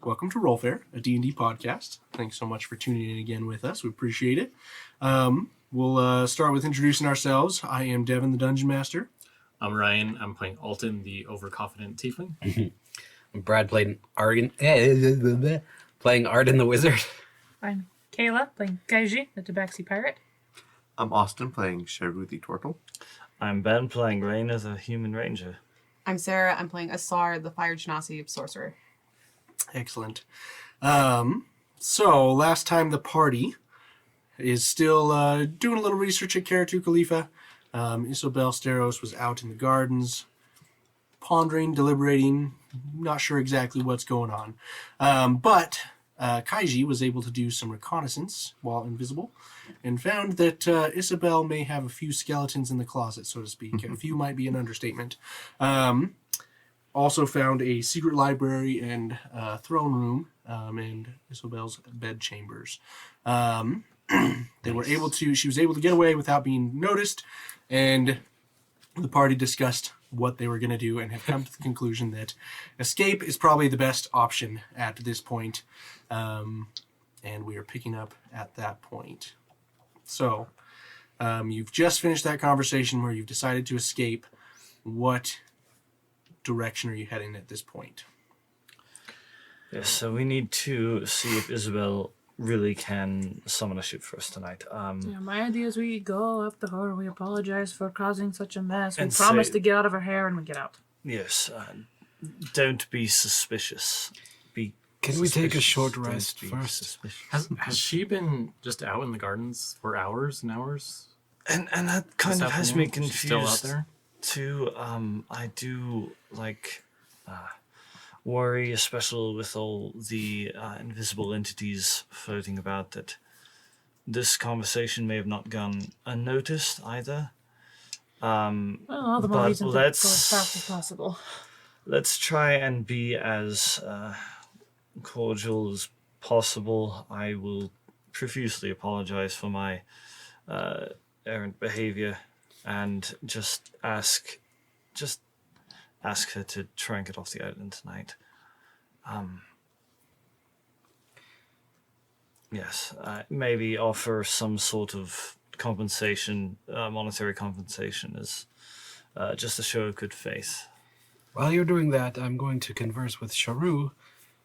Welcome to Rollfair, a D&D podcast. Thanks so much for tuning in again with us. We appreciate it. We'll start with introducing ourselves. I am Devin, the Dungeon Master. I'm Ryan. I'm playing Alton, the overconfident tiefling. I'm Brad playing Arden, playing Arden the Wizard. I'm Kayla, playing Kaiji, the Tabaxi Pirate. I'm Austin, playing Sharu the Turtle. I'm Ben, playing Rain as a human ranger. I'm Sarah. I'm playing Asar, the Fire Genasi sorcerer. Excellent. So, last time the party is still doing a little research at Karatu Khalifa. Isobel Steros was out in the gardens, pondering, deliberating, not sure exactly what's going on. But Kaiji was able to do some reconnaissance while invisible and found that Isabel may have a few skeletons in the closet, so to speak. A few might be an understatement. Also found a secret library and throne room and Isabel's bed chambers. She was able to get away without being noticed, and the party discussed what they were going to do and have come to the conclusion that escape is probably the best option at this point. And we are picking up at that point. So, you've just finished that conversation where you've decided to escape. What direction are you heading at this point? Yes, so we need to see if Isabel really can summon a ship for us tonight. My idea is we go up to her, we apologize for causing such a mess, we And promise say- to get out of her hair, and we get out. Yes, don't be suspicious. Can we take a short Don't rest be first? suspicious. Has she been just out in the gardens for hours and hours? And that kind this of has me afternoon? She's still out confused there? too. I do worry, especially with all the invisible entities floating about, that this conversation may have not gone unnoticed either. Well, all the more But reason to go let's- as fast as possible. Let's try and be as cordial as possible. I will profusely apologize for my errant behavior and just ask her to try and get off the island tonight. Yes, maybe offer some sort of compensation, monetary compensation, as just a show of good faith. While you're doing that, I'm going to converse with Sharu,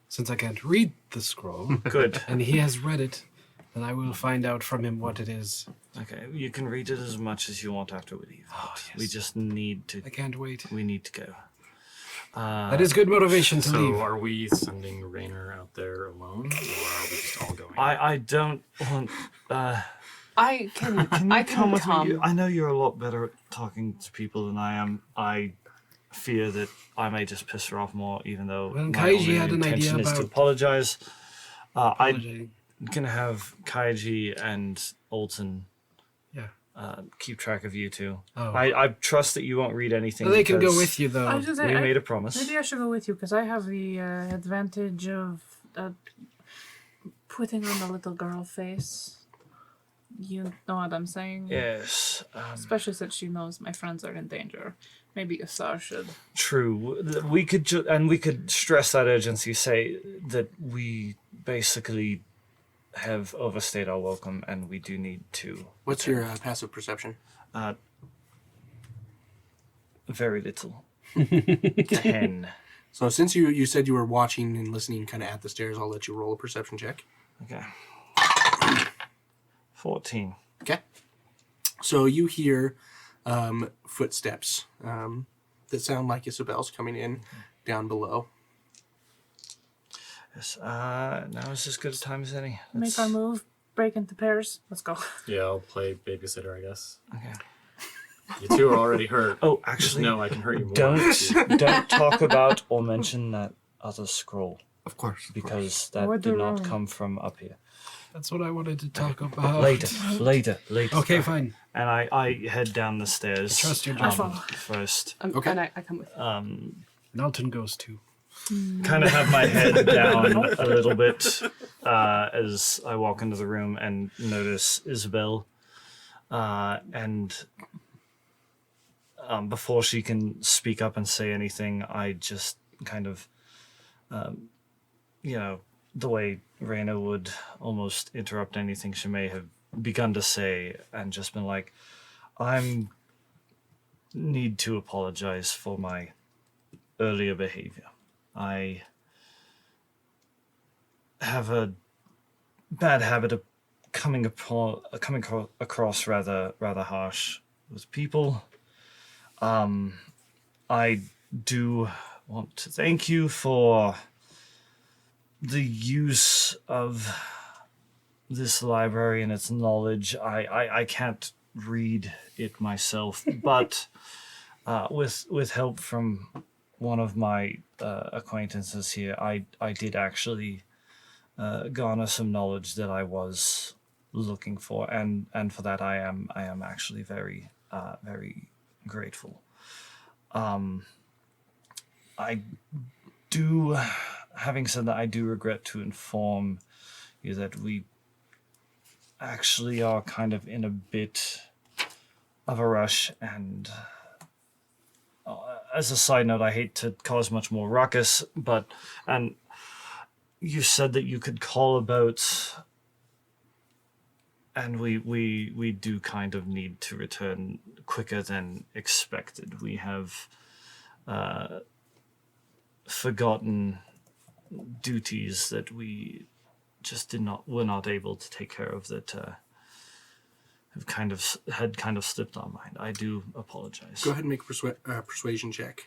since I can't read the scroll, Good. and he has read it, and I will find out from him what it is. Okay, you can read it as much as you want after we leave. Oh, but yes. We just need to. I can't wait. We need to go. That is good motivation to So leave. are we sending Rainer out there alone, or are we just all going? I don't want. I can. Can you I come can with come. me? I know you're a lot better at talking to people than I am. I fear that I may just piss her off more, even though Well, my Kaiji only had an intention idea is to about- apologize. I'm Apology. gonna have Kaiji and Alton Yeah. keep track of you two. Oh. I trust that you won't read anything. Well, they can go because with you, though. I was gonna say, We I- made a promise. maybe I should go with you, because I have the advantage of putting on the little girl face. You know what I'm saying? Yes. Especially since she knows my friends are in danger. Maybe Asar should. True. We could and we could stress that urgency. Say that we basically have overstayed our welcome, and we do need to. What's your passive perception? Very little. 10. So since you said you were watching and listening kind of at the stairs, I'll let you roll a perception check. Okay. 14. Okay. So you hear footsteps that sound like Isabel's coming in down below. Yes. Now is as good a time as any. Make our move, break into pairs. Let's go. Yeah, I'll play babysitter, I guess. Okay. You two are already hurt. Oh, Just actually, know I can hurt you more. don't talk about or mention that other scroll, Of course. because that Or did the not room. come from up here. That's what I wanted to talk about. Later. Okay, fine. And I head down the stairs. Trust your I judgment. follow. First. Okay. And I come with. Nalton goes too. Kind of have my head down a little bit as I walk into the room and notice Isabel. And before she can speak up and say anything, I just kind of the way Raina would almost interrupt anything she may have begun to say and just been like, I need to apologize for my earlier behavior. I have a bad habit of coming across rather harsh with people. I do want to thank you for the use of this library and its knowledge. I can't read it myself, but with help from one of my acquaintances here, I did actually garner some knowledge that I was looking for, and for that I am actually very very grateful. I do, having said that, I do regret to inform you that we actually are kind of in a bit of a rush, and as a side note, I hate to cause much more ruckus, and you said that you could call about, and we do kind of need to return quicker than expected. We have forgotten duties that we just were not able to take care of, that had kind of slipped our mind. I do apologize. Go ahead and make a persuasion check.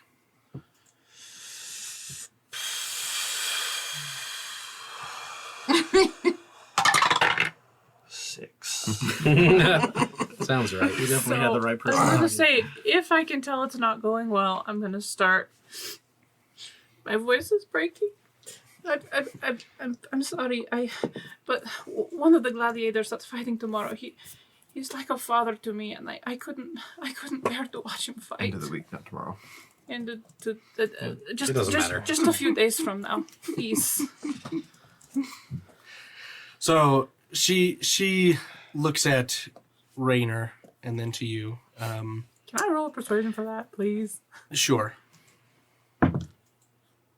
Six. Sounds right. We definitely had the right person. I'm gonna say, if I can tell it's not going well, I'm gonna start. My voice is breaking. I'm sorry. But one of the gladiators that's fighting tomorrow, he's like a father to me, and I couldn't bear to watch him fight. End of the week, not tomorrow. And matter. just a few days from now, please. So she looks at Raynor and then to you. Can I roll a persuasion for that, please? Sure.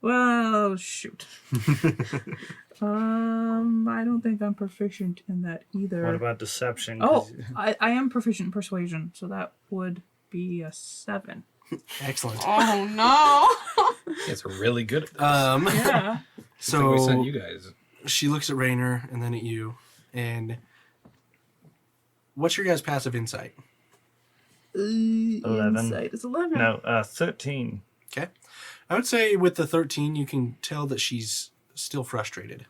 Well, shoot. I don't think I'm proficient in that either. What about deception? Oh, I am proficient in persuasion, so that would be a 7. Excellent. Oh no! It's really good at this. Yeah. So we sent you guys. she looks at Raynor and then at you. And what's your guys' passive insight? 11. Insight is 11. No, 13. Okay. I would say with the 13, you can tell that she's still frustrated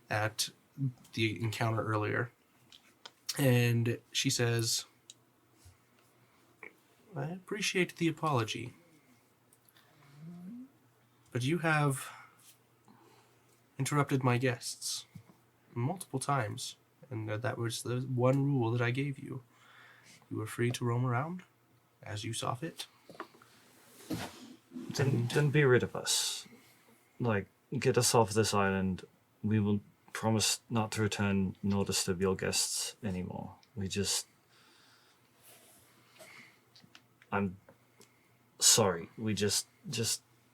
at the encounter earlier. And she says, I appreciate the apology, but you have interrupted my guests multiple times, and that was the one rule that I gave you. You were free to roam around as you saw fit. Then be rid of us. Like, get us off this island. We will promise not to return nor disturb your guests anymore. I'm sorry. We just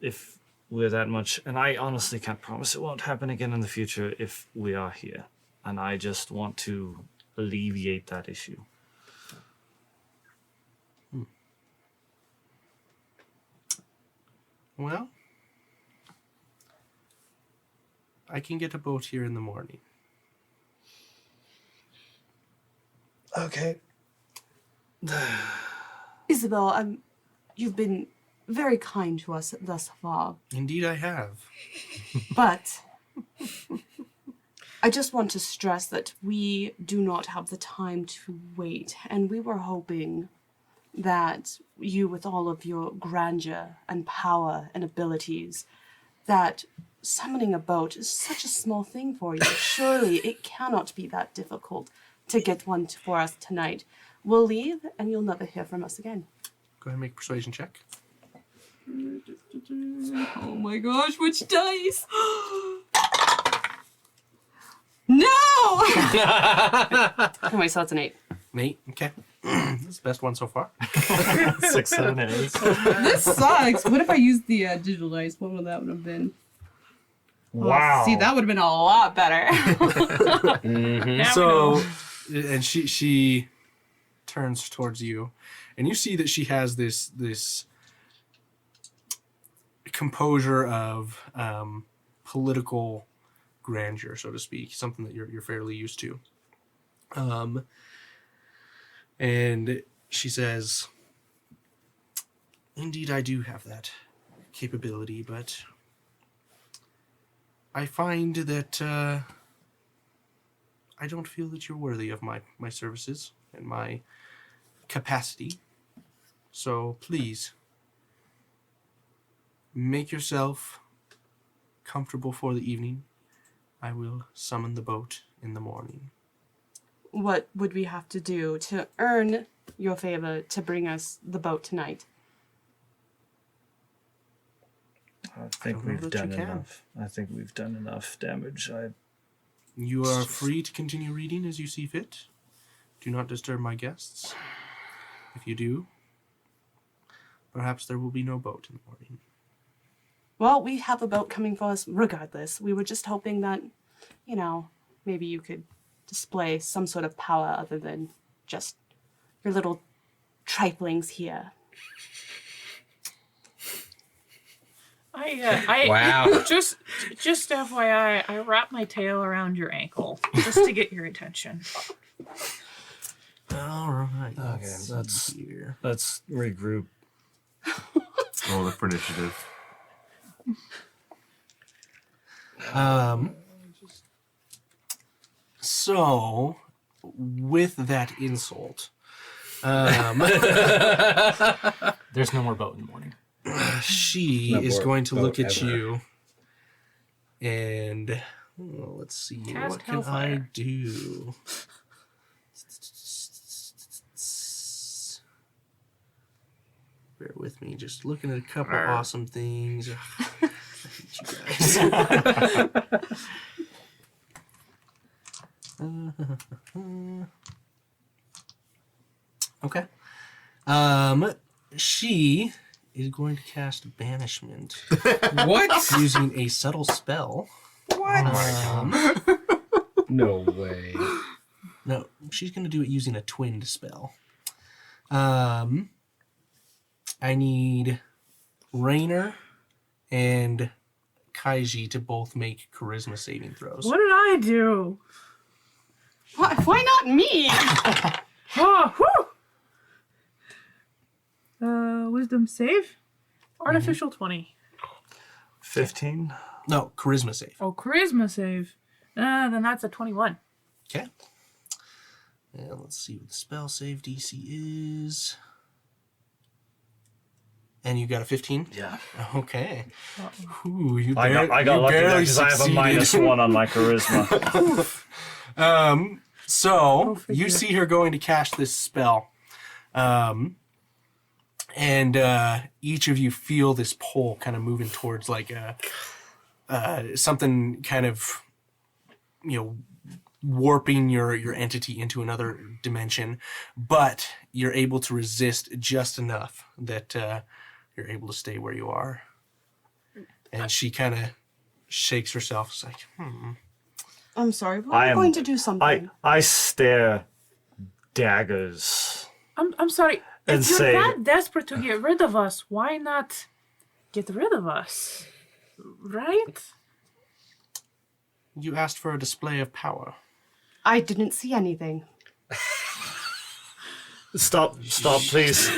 if we're that much, and I honestly can't promise it won't happen again in the future if we are here. And I just want to alleviate that issue. Well, I can get a boat here in the morning. Okay. Isabel, you've been very kind to us thus far, Indeed, I have. but I just want to stress that we do not have the time to wait, and we were hoping that you, with all of your grandeur and power and abilities, that summoning a boat is such a small thing for you. Surely it cannot be that difficult to get one for us tonight. We'll leave, and you'll never hear from us again. Go ahead and make a persuasion check. Oh my gosh, which dice? No! Anyway, so that's an 8. Nate, okay. This is the best one so far. 6, 7, 8. This sucks. What if I used the digital dice? What would that have been? Wow. See, that would have been a lot better. So, and she turns towards you, and you see that she has this composure of political grandeur, so to speak, something that you're fairly used to. And she says, "Indeed, I do have that capability, but I find that I don't feel that you're worthy of my services and my capacity. So please, make yourself comfortable for the evening. I will summon the boat in the morning." What would we have to do to earn your favor to bring us the boat tonight? I think don't know we've that done you can. enough. I think we've done enough damage. You are free to continue reading as you see fit. Do not disturb my guests. If you do, perhaps there will be no boat in the morning. Well, we have a boat coming for us regardless. We were just hoping that, maybe you could display some sort of power other than just your little triflings here. Wow. Just FYI, I wrap my tail around your ankle just to get your attention. All right. Okay, Let's see here. let's regroup. Roll it for initiative. So, with that insult, There's no more boat in the morning. she No is more going to look boat at ever. you and let's see, Cast what can I Hellfire. do? Bear with me, just looking at a couple awesome things. I hate you guys. Okay. She is going to cast banishment What? using a subtle spell. No way. No, she's going to do it using a twinned spell. I need Rainer and Kaiji to both make charisma saving throws. What did I do? Why not me? Oh, whew. Wisdom save? Artificial 20. 15? No, charisma save. Oh, charisma save. Then that's a 21. Okay. And let's see what the spell save DC is. And you got a 15? Yeah. Okay. Ooh, you I got you lucky barely because I have a succeeded. -1 on my charisma. So figure. you see her going to cast this spell, and each of you feel this pole kind of moving towards like something kind of, warping your entity into another dimension, but you're able to resist just enough that you're able to stay where you are. And she kind of shakes herself. It's like, I'm sorry, but I'm going to do something. I stare daggers. I'm sorry. And If you're say- that desperate to get rid of us, why not get rid of us? Right? you asked for a display of power. I didn't see anything. Stop, please,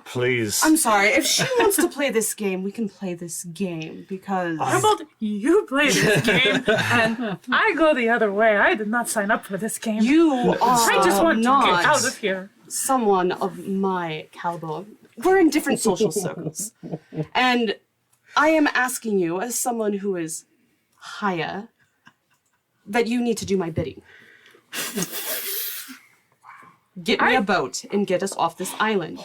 please. I'm sorry. If she wants to play this game, we can play this game because How about you play this game and I go the other way? I did not sign up for this game. you are I just want to not get out of here. someone of my caliber. We're in different social circles. And I am asking you, as someone who is higher, that you need to do my bidding. Get me a boat and get us off this island.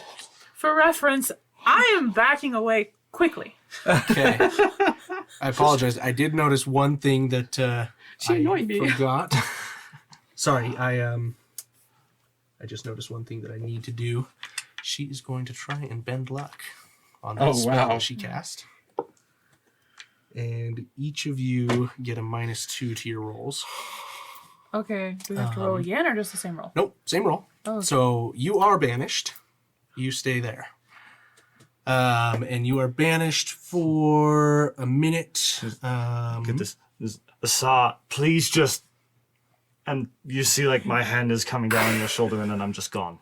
For reference, I am backing away quickly. Okay. I apologize. I did notice one thing that She annoyed me. forgot. Sorry, I just noticed one thing that I need to do. She is going to try and bend luck on that Oh, spell wow. that she cast. and each of you get a -2 to your rolls. Okay. Do we have to roll again or just the same roll? Nope, same roll. Oh, okay. So you are banished. You stay there. And you are banished for a minute. Get this. Asa, please just. And you see, like, my hand is coming down on your shoulder, and then I'm just gone.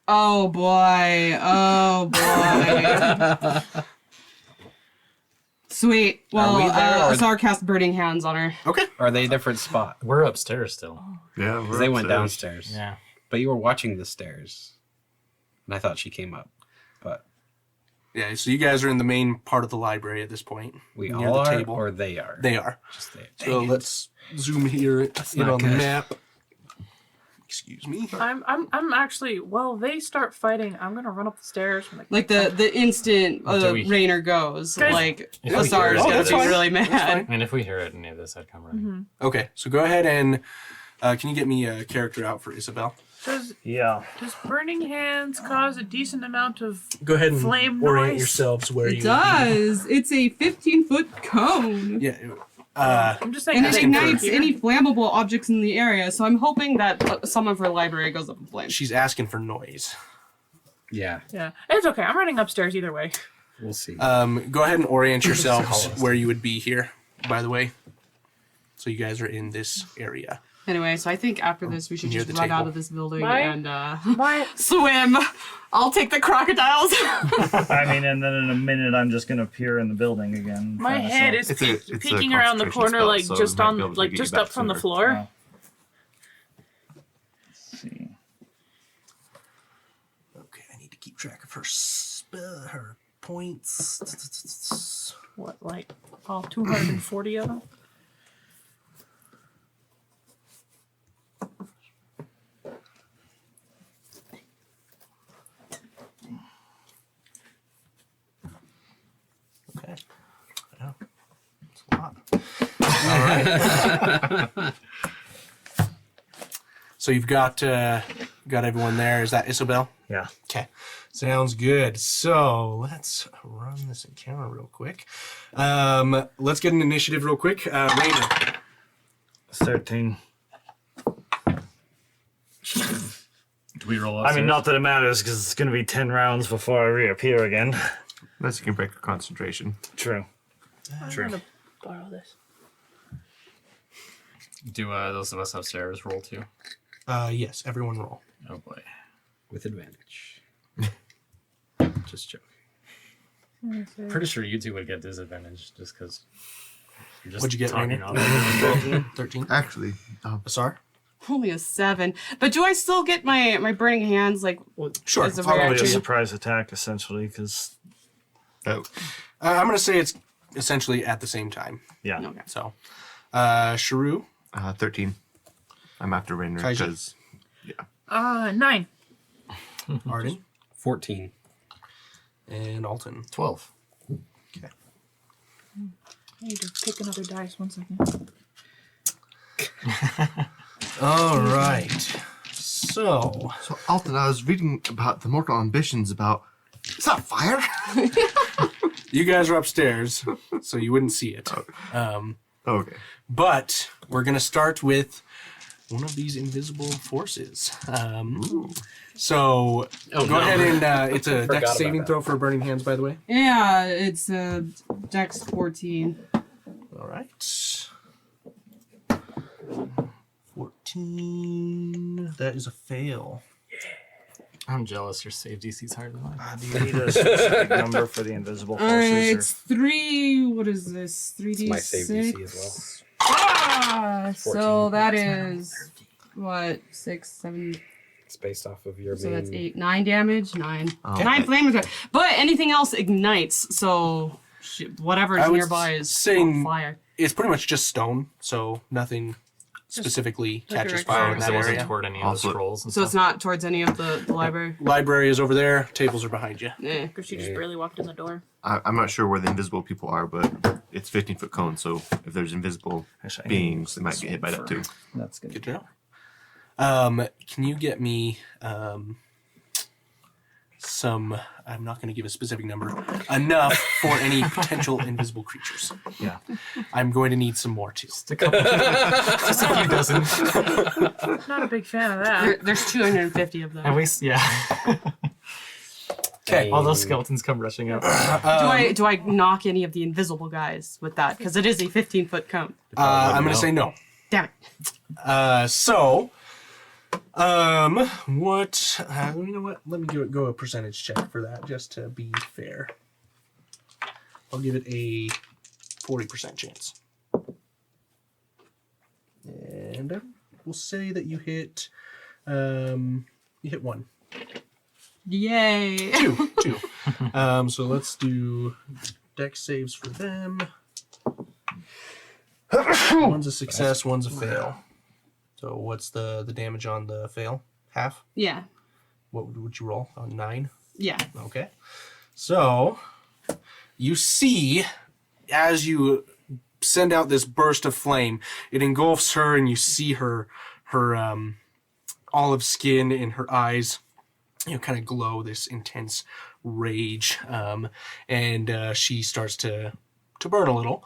Oh boy. Oh boy. Sweet. Well, we there, or- Asar cast burning hands on her. Okay. Are they a different spot? We're upstairs still. Yeah, 'Cause they went upstairs. downstairs. Yeah. But you were watching the stairs. And I thought she came up. But Yeah, so you guys are in the main part of the library at this point. we near all the are, table. or they are? They are. Just they. So let's zoom here in not on the good. map. Excuse me. I'm actually, while they start fighting, I'm gonna run up the stairs. Like the instant Do we- Rainer goes, Guys- like If we Asar's hear it- gonna that's be fine. really That's mad. fine. I mean, if we hear any of this, I'd come running. Okay, so go ahead and can you get me a character out for Isabel? Yeah. Does burning hands cause a decent amount of Go ahead and Flame orient noise? yourselves where you It does. It's a 15-foot cone. Yeah. I'm just saying And it Asking for- ignites any flammable objects in the area, so I'm hoping that some of her library goes up in flames. She's asking for noise. Yeah, Yeah, it's okay. I'm running upstairs either way. we'll see. Go ahead and orient yourselves Call us. where you would be here, by the way. So you guys are in this area. Anyway, so I think after this we should Near just the run out table. of this building My- and My swim. I'll take the crocodiles. I mean, and then in a minute, I'm just going to appear in the building again. my head is It's a peeking around the concentration corner, spell, like so just it might on, be able to like get you just back up from the sooner. floor. Let's see. Okay, I need to keep track of her points. What, like all 240 of them? Okay. Yeah. That's a lot. All right. So you've got everyone there. Is that Isabel? Yeah. Okay. Sounds good. So let's run this encounter real quick. Let's get an initiative real quick. Rainer. 13. Do we roll I upstairs? mean, not that it matters, because it's going to be 10 rounds before I reappear again. Unless you can break your concentration. True. I'm True. gonna borrow this. Do those of us upstairs roll too? Yes, everyone roll. Oh boy. With advantage. Just joking. Pretty sure you two would get disadvantage just because you're just What'd you get, talking Rainer? all the 13. Actually, Asar? Only a 7. But do I still get my burning hands? Like, Sure. As a Probably Probably a reaction. surprise attack, essentially, because, oh, I'm going to say it's essentially at the same time. yeah. okay. So, Sharu, 13. I'm after Rainer Kaiji. because 9. Arden, 14. and Alton. 12. Okay. I need to pick another dice. 1 second. All right. So, Alton, I was reading about the mortal ambitions about. Is that fire? you guys are upstairs, so you wouldn't see it. Okay. But we're going to start with one of these invisible forces. So Oh, go no. ahead and it's a Forgot dex about saving that. throw for burning hands, by the way. Yeah, it's Dex 14. All right. 14. That is a fail. I'm jealous. Your save DC is higher than mine. Do you need a specific number for the invisible All right, forces? it's 3. What is this? 3d6. It's my save DC as well. Ah, so 14. that is what 6, 7. It's based off of your So main... that's 8, 9 damage. 9. Okay. 9 flames. But anything else ignites. So whatever's I would nearby is say on fire. It's pretty much just stone, so nothing specifically like a catches regular fire in Because that it wasn't area. toward any of the Also- scrolls and So it's stuff. not towards any of the library. Library is over there. Tables are behind you. Eh. Because she just barely walked in the door. I'm not sure where the invisible people are, but it's 15-foot cone, so if there's invisible Actually, I beings, they might get hit by that too. That's good. Good to know. Can you get me some. I'm not going to give a specific number. Enough for any potential invisible creatures. Yeah. I'm going to need some more too. Just a couple. Just a few dozen. Not a big fan of that. There's 250 of them. At least, yeah. Okay. All those skeletons come rushing up. Do I knock any of the invisible guys with that? Because it is a 15-foot cone. I'm going to say no. Damn it. What? You know what? Let me go a percentage check for that, just to be fair. I'll give it a 40% chance. And we'll say that you hit. You hit 1. Yay. 2. So let's do dex saves for them. One's a success, one's a fail. So what's the damage on the fail? Half? Yeah. What would you roll on 9? Yeah. Okay. So you see, as you send out this burst of flame, it engulfs her, and you see her olive skin in her eyes, kind of glow this intense rage, and she starts to burn a little.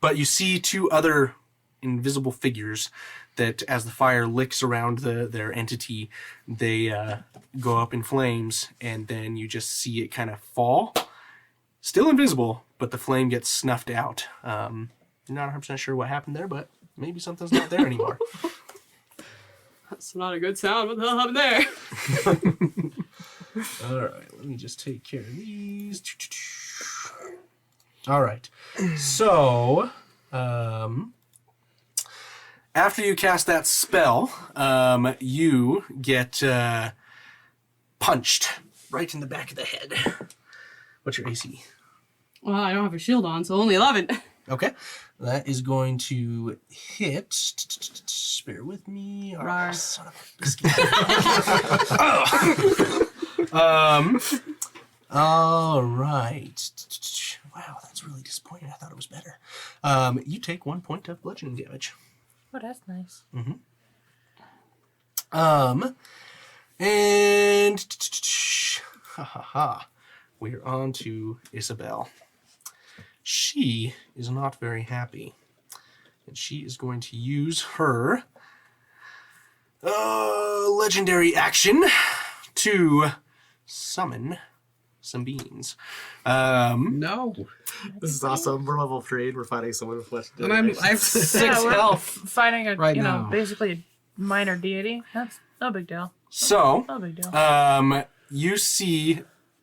But you see 2 other invisible figures that, as the fire licks around their entity, they go up in flames, and then you just see it kind of fall. Still invisible, but the flame gets snuffed out. You're not 100% sure what happened there, but maybe something's not there anymore. That's not a good sound. What the hell happened there? All right, let me just take care of these. All right, so after you cast that spell, you get punched right in the back of the head. What's your AC? Well, I don't have a shield on, so only 11. Okay, that is going to hit. Bear with me. Oh, Rar. son of a biscuit. All right. Wow, that's really disappointing. I thought it was better. You take 1 point of bludgeoning damage. Oh, that's nice. And we're on to Isabel. She is not very happy, and she is going to use her legendary action to summon some beans. No. This is awesome. We're level 3 and we're fighting someone with flesh. And I have 6 we're health. fighting a Right now. basically a minor deity. That's no big deal. So, No big deal. you see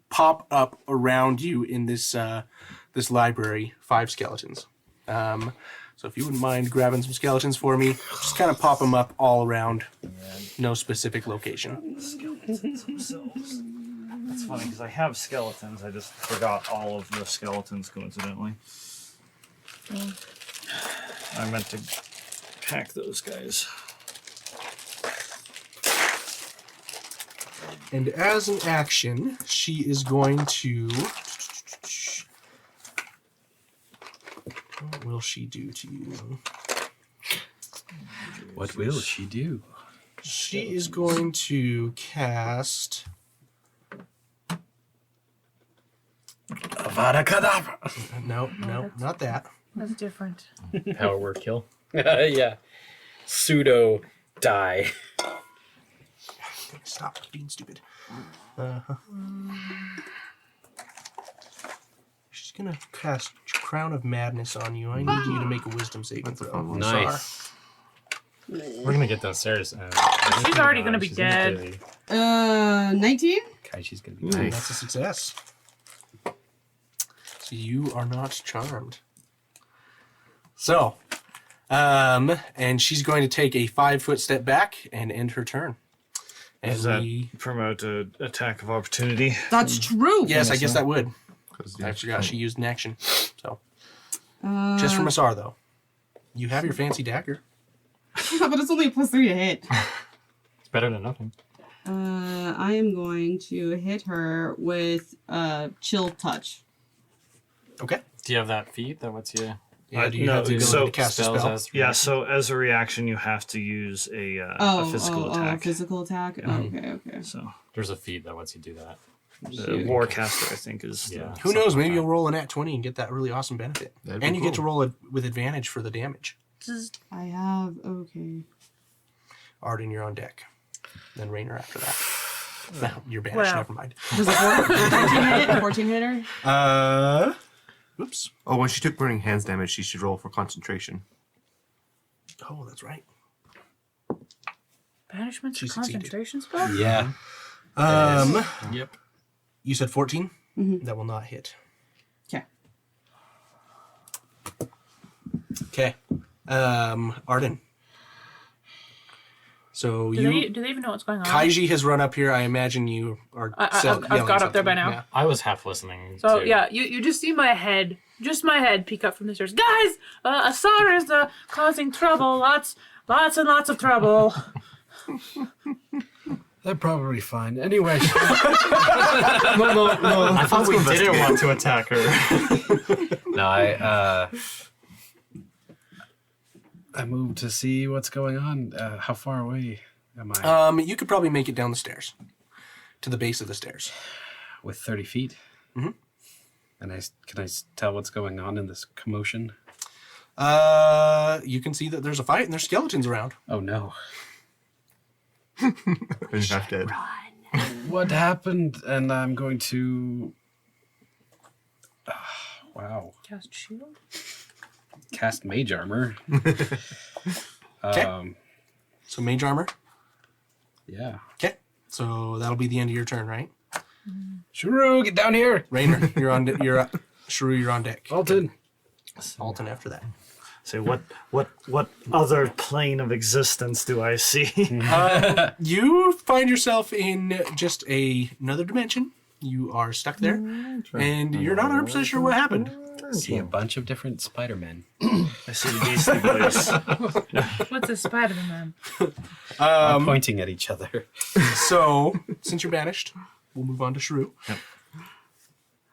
pop up around you in this this library 5 skeletons. So if you wouldn't mind grabbing some skeletons for me, just kind of pop them up all around. No specific location. Skeletons themselves. That's funny because I have skeletons. I just forgot all of the skeletons coincidentally. I meant to pack those guys. And as an action, she is going to... What will she do to you? What will she do? She is going to cast... Avada Kedavra! No, not that. That's different. Power word kill. Yeah. Pseudo die. Stop being stupid. She's gonna cast Crown of Madness on you. I need you to make a wisdom saving throw. fun one. Nice. We're gonna get downstairs. She's already gonna be dead. 19? Kaishi's gonna be That's nice. a success. So you are not charmed. So, and she's going to take a 5-foot step back and end her turn. And Does that promote an attack of opportunity? That's true. yes, I guess that would. 'Cause, I yeah, forgot she used an action. So, just from Asar though, you have your fancy dagger. But it's only a +3 to hit. It's better than nothing. I am going to hit her with Chill Touch. Okay. Do you have that feat? That what's you? Yeah, do you no, have the ability so to cast a Spells spell? as Yeah, so as a reaction, you have to use a physical attack. Physical attack. Yeah. Okay. So There's a feat that lets you do that. the Warcaster, I think, is Yeah. the, Who knows? Maybe you'll roll an at 20 and get that really awesome benefit. That'd be And you get to cool. roll it with advantage for the damage. I have. Okay. Arden, you're on deck. Then Rainer after that. No, you're banished. Wow. Never mind. Does a 14 hit? A 14 hitter? Oops. Oh, when she took burning hands damage, she should roll for concentration. Oh, that's right. Banishment She to succeeded. concentration spell? Yeah. Yep. You said 14? That will not hit. Okay. Okay. Arden. So Do you... they even know what's going on? Kaiji has run up here. I imagine you are. I've yelling got up there by something. now. Yeah. I was half listening. So too. yeah, you just see my head, just my head, peek up from the stairs. Guys, Asar is causing trouble. Lots and lots of trouble. They're probably fine. Anyway, I thought we didn't want to attack her. No, I moved to see what's going on. How far away am I? You could probably make it down the stairs, to the base of the stairs. With 30 feet? Mhm. And can I tell what's going on in this commotion? You can see that there's a fight and there's skeletons around. Oh no. And you're half dead. What happened? And I'm going to... wow. Cast shield. Cast mage armor. Okay. So mage armor. Yeah. Okay. So that'll be the end of your turn, right? Shuru, get down here! Rainer, you're on. Shrew, you're on deck. Alton. Alton after that. say what other plane of existence do I see? You find yourself in just another dimension. You are stuck there, and you're not 100% sure what happened. See a bunch of different Spider-Men. I see the Beastie Boys. What's a Spider-Man? Pointing at each other. So, since you're banished, we'll move on to Shrew.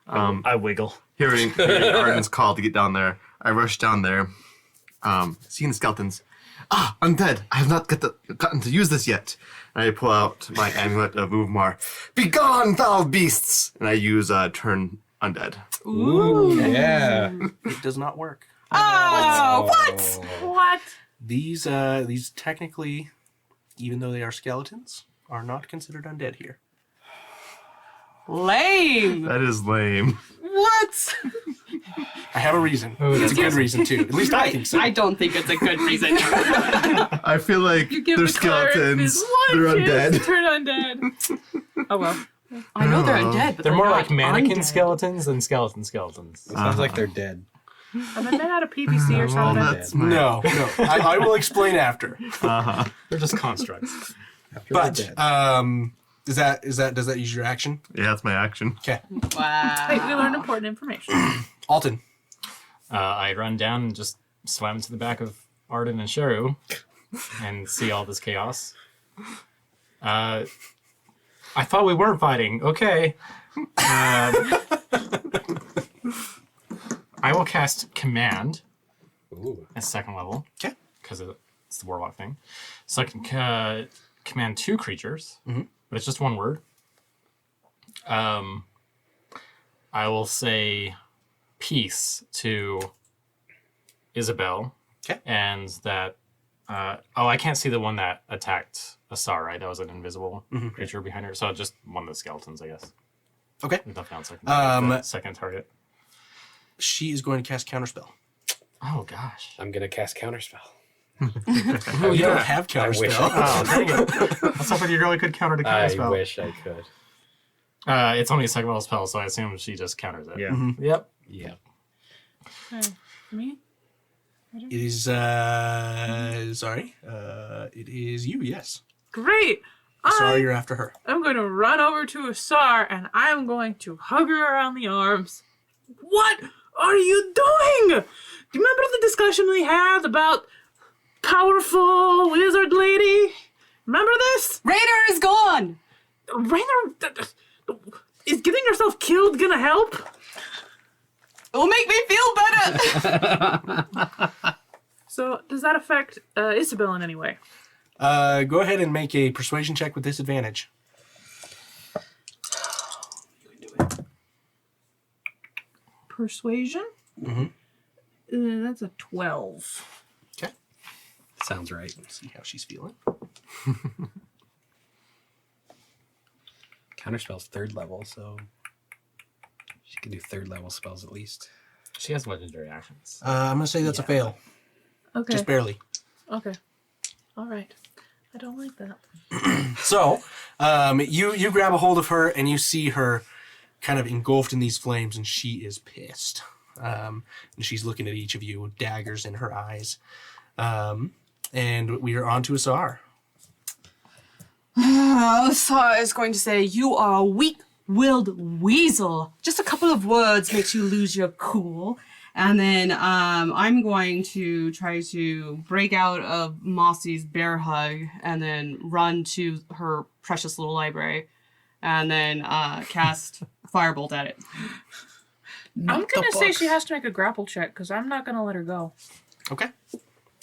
I wiggle. Hearing Arden's call to get down there, I rush down there, seeing the skeletons. Ah, undead! I have not gotten to use this yet. And I pull out my amulet of Movemar. Begone, foul beasts! And I use turn undead. Ooh, yeah. It does not work. Oh, what? What? These technically, even though they are skeletons, are not considered undead here. Lame. That is lame. What? I have a reason. It's a good reason too. At least I think so. I don't think it's a good reason. I feel like You give they're the cleric skeletons. this They're one chance undead. to turn undead. Oh well. I know they're undead, but They're more not like mannequin undead. skeletons than skeletons. Sounds like they're dead. Are they made out of PVC or Well, something? that's my... No. I will explain after. They're just constructs. But does that use your action? Yeah, that's my action. Okay. Wow. Hey, we learned important information. Alton. I run down and just swam into the back of Arden and Sheru and see all this chaos. I thought we weren't fighting. Okay. I will cast Command Ooh. at second level. Okay. Because it's the Warlock thing. So I can command 2 creatures, but it's just one word. I will say peace to Isabel. Okay. And that... I can't see the one that attacked Asar, right? That was an invisible creature behind her. So just one of the skeletons, I guess. Okay. With nothing else I can the second target. She is going to cast Counterspell. Oh, gosh. I'm going to cast Counterspell. Oh, you don't have I wish Counterspell. Oh, dang it. That's something you really could counter to I counterspell. wish I could. It's only a second level spell, so I assume she just counters it. Yeah. Yep. Yeah. Me? It is, it is you, yes. Great. Sorry, you're after her. I'm going to run over to Asar and I'm going to hug her around the arms. What are you doing? Do you remember the discussion we had about powerful wizard lady? Remember this? Raider is gone. Rainer, is getting yourself killed gonna help? It'll make me feel better. So, does that affect Isabel in any way? Go ahead and make a persuasion check with disadvantage. Persuasion? Mm-hmm. That's a 12. Okay. Sounds right. See how she's feeling. Counterspell's 3rd level, so she can do 3rd level spells at least. She has legendary actions. I'm gonna say that's a fail. Okay. Just barely. Okay. All right. I don't like that. So, you grab a hold of her and you see her kind of engulfed in these flames, and she is pissed. And she's looking at each of you with daggers in her eyes. And we are on to Asar. Asar is going to say, "You are a weak-willed weasel. Just a couple of words makes you lose your cool." And then I'm going to try to break out of Mossy's bear hug and then run to her precious little library and then cast Firebolt at it. I'm going to say she has to make a grapple check because I'm not going to let her go. Okay.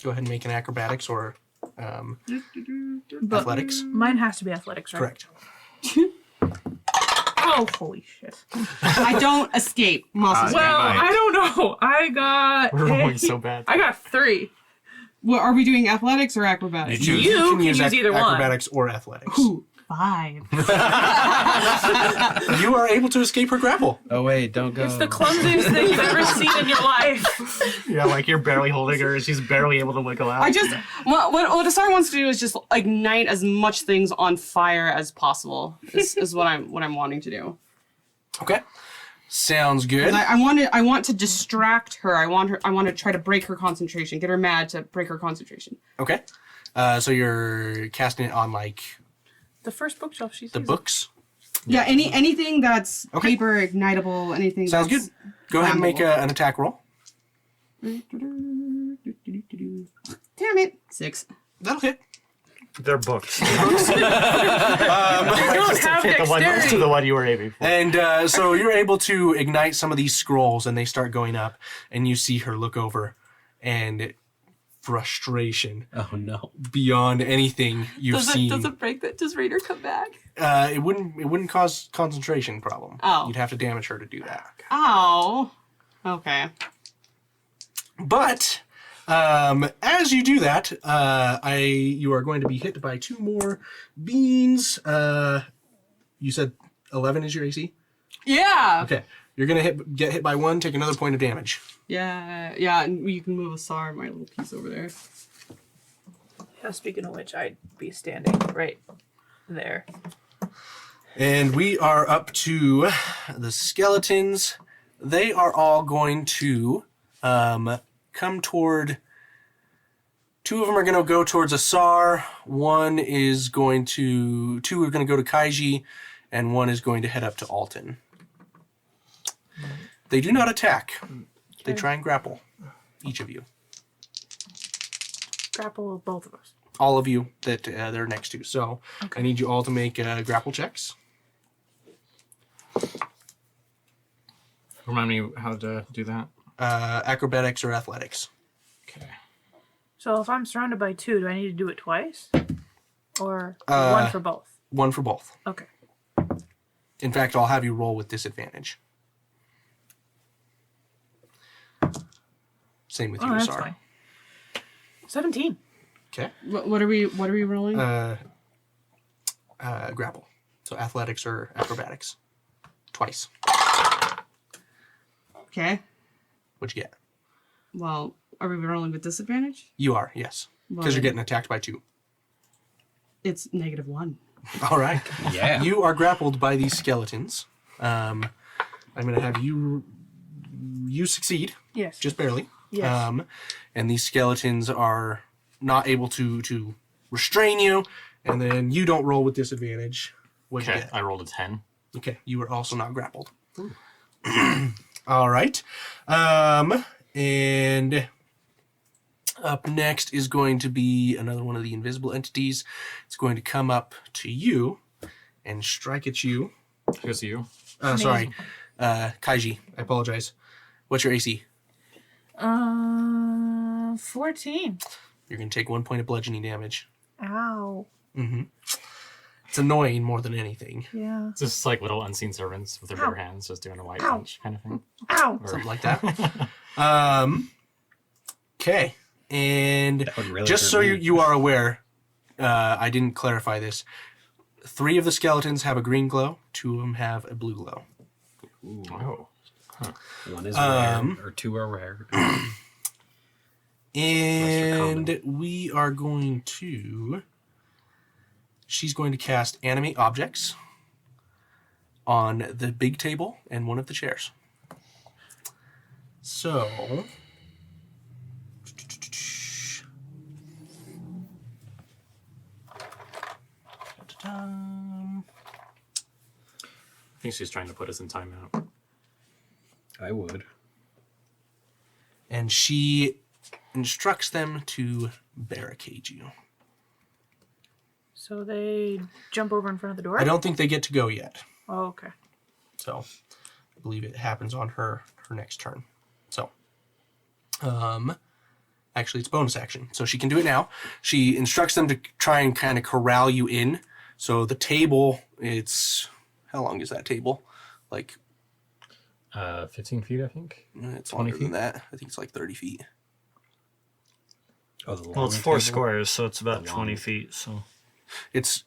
Go ahead and make an acrobatics or But athletics. Mine has to be athletics, right? Correct. Oh, holy shit. I don't escape Mossy's Well, might. I don't know. I got... We're rolling so bad. I got 3. Well, are we doing athletics or acrobatics? You can use either one. acrobatics or athletics. Ooh, 5. You are able to escape her grapple. Oh wait, don't go. It's the clumsiest thing you've ever seen in your life. Yeah, like you're barely holding her and she's barely able to wiggle out. I just what Asar wants to do is just ignite as much things on fire as possible. Is what I'm wanting to do. Okay. Sounds good. I want to distract her. I want to try to break her concentration, get her mad to break her concentration. Okay. So you're casting it on like The first bookshelf she sees. the books. Yeah, anything that's Okay. paper ignitable, anything. Sounds that's good. Go ahead and make an attack roll. Damn it! 6. That'll hit. They're books. You don't have Hit the one next to dexterity. the one you were aiming for. And so you're able to ignite some of these scrolls, and they start going up, and you see her look over, and frustration Oh no. beyond anything you've seen. Does it break that? Does Raider come back? It wouldn't cause concentration problem. Oh. You'd have to damage her to do that. Oh. Okay. But as you do that, you are going to be hit by 2 more beans. You said 11 is your AC? Yeah. Okay. You're gonna get hit by 1, take another point of damage. Yeah. And you can move Asar, my little piece over there. Yeah, speaking of which, I'd be standing right there. And we are up to the skeletons. They are all going to come toward. 2 of them are going to go towards Asar. 2 are going to go to Kaiji, and 1 is going to head up to Alton. They do not attack. They try and grapple each of you. Grapple of both of us. All of you that they're next to. So I need you all to make grapple checks. Remind me how to do that. Acrobatics or athletics. Okay. So if I'm surrounded by 2, do I need to do it twice? Or 1 for both? 1 for both. Okay. In fact, I'll have you roll with disadvantage. Same with you, Oh, that's Asar. fine. 17. Okay. What are we rolling? Grapple. So athletics or acrobatics. Twice. Okay. What'd you get? Well, are we rolling with disadvantage? You are, yes. Because you're getting attacked by 2. It's -1. All right. Yeah. You are grappled by these skeletons. I'm going to have you succeed, Yes. just barely. Yes. And these skeletons are not able to restrain you, and then you don't roll with disadvantage. What'd you Okay, get? I rolled a 10. Okay, you were also not grappled. All right. And up next is going to be another one of the invisible entities. It's going to come up to you and strike at you. Here's you. Sorry, Kaiji. I apologize. What's your AC? 14. You're going to take 1 point of bludgeoning damage. Ow. It's annoying more than anything. Yeah. It's just like little unseen servants with their bare hands just doing a white punch kind of thing. Ow. Or- Something like that. Okay. And That would really just hurt so me. you are aware, I didn't clarify this. 3 of the skeletons have a green glow. 2 of them have a blue glow. Oh. One is rare, or 2 are rare. And we are going to... She's going to cast Animate Objects on the big table and one of the chairs. So... I think she's trying to put us in timeout. I would. And she instructs them to barricade you. So they jump over in front of the door? I don't think they get to go yet. Oh, okay. So I believe it happens on her next turn. So actually it's bonus action. So she can do it now. She instructs them to try and kind of corral you in. So the table, it's how long is that table? Like 15 feet, I think. it's 20 longer than feet? that. I think it's like 30 feet. Oh, the Well, it's long 4 table? squares, so it's about The 20 long- feet. So It's